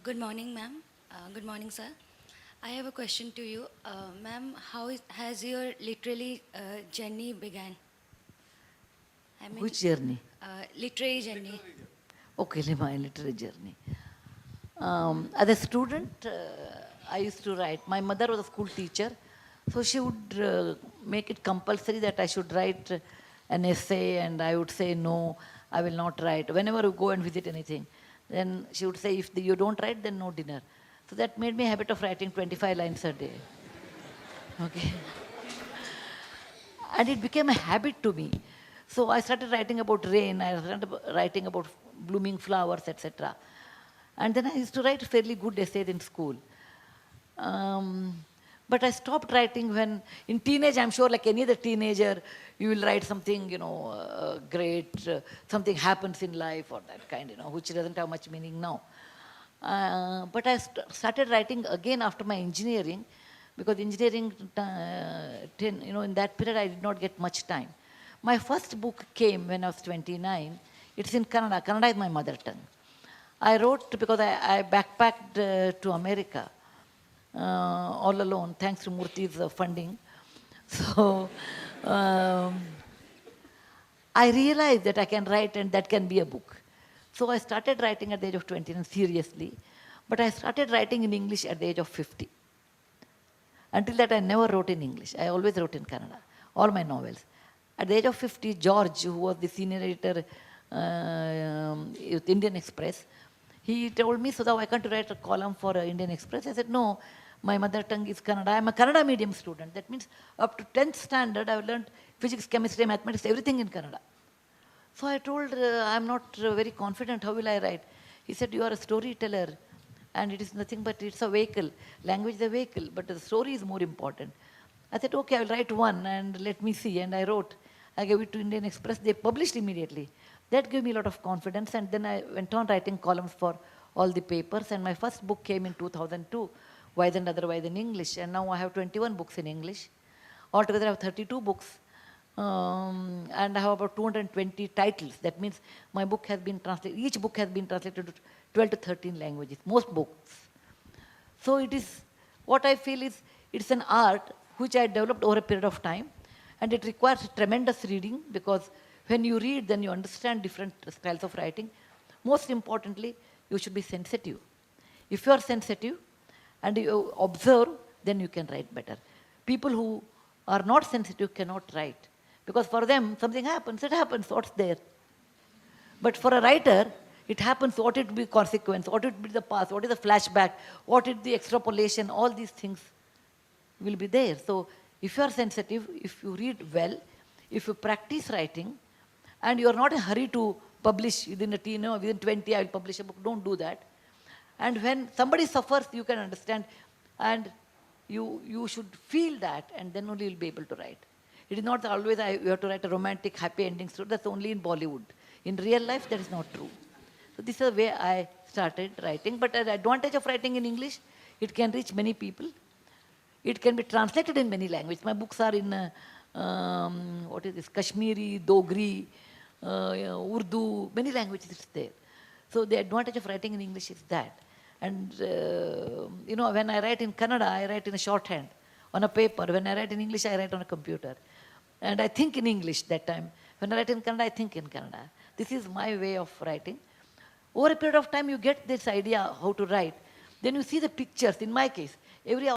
Good morning, ma'am. Good morning, sir. I have a question to you. Ma'am, has your literary journey began? I mean, Which journey? literary journey. Okay, my literary journey. As a student, I used to write. My mother was a school teacher, so she would make it compulsory that I should write an essay, and I would say, no, I will not write. Whenever you go and visit anything, then she would say, if you don't write, then no dinner. So that made me a habit of writing 25 lines a day. Okay. And it became a habit to me. So I started writing about rain, I started writing about blooming flowers, etc. And then I used to write fairly good essays in school. But I stopped writing when, in teenage, I'm sure like any other teenager, you will write something, great, something happens in life or that kind, which doesn't have much meaning now. But I started writing again after my engineering, because engineering, in that period I did not get much time. My first book came when I was 29. It's in Kannada. Kannada is my mother tongue. I wrote because I backpacked to America all alone, thanks to Murthy's funding. So I realized that I can write and that can be a book. So I started writing at the age of 29 seriously, but I started writing in English at the age of 50. Until that, I never wrote in English. I always wrote in Kannada, all my novels. At the age of 50, George, who was the senior editor with Indian Express, he told me, Sudha, why can't you write a column for Indian Express? I said, no, my mother tongue is Kannada. I'm a Kannada medium student. That means up to 10th standard, I've learned physics, chemistry, mathematics, everything in Kannada. So I told, I'm not very confident, how will I write? He said, you are a storyteller, and it is nothing but it's a vehicle. Language is a vehicle, but the story is more important. I said, okay, I will write one and let me see. And I wrote. I gave it to Indian Express. They published immediately. That gave me a lot of confidence. And then I went on writing columns for all the papers. And my first book came in 2002, Wise and Otherwise in English. And now I have 21 books in English. Altogether, I have 32 books. And I have about 220 titles. That means my book has been translated, each book has been translated to 12 to 13 languages, most books. So it is, what I feel is, it's an art which I developed over a period of time, and it requires tremendous reading, because when you read, then you understand different styles of writing. Most importantly, you should be sensitive. If you are sensitive and you observe, then you can write better. People who are not sensitive cannot write, because for them, something happens, it happens, what's there? But for a writer, it happens, what it will be consequence, what it will be the past, what is the flashback, what is the extrapolation, all these things will be there. So if you are sensitive, if you read well, if you practice writing, and you are not in a hurry to publish within within 20, I will publish a book, don't do that. And when somebody suffers, you can understand, and you should feel that, and then only you will be able to write. It is not always you have to write a romantic, happy ending story. That's only in Bollywood. In real life, that is not true. So this is the way I started writing. But the advantage of writing in English, it can reach many people. It can be translated in many languages. My books are in, what is this, Kashmiri, Dogri, Urdu, many languages it's there. So the advantage of writing in English is that. And, when I write in Kannada, I write in a shorthand on a paper. When I write in English, I write on a computer. And I think in English that time. When I write in Kannada, I think in Kannada. This is my way of writing. Over a period of time, you get this idea how to write. Then you see the pictures. In my case, every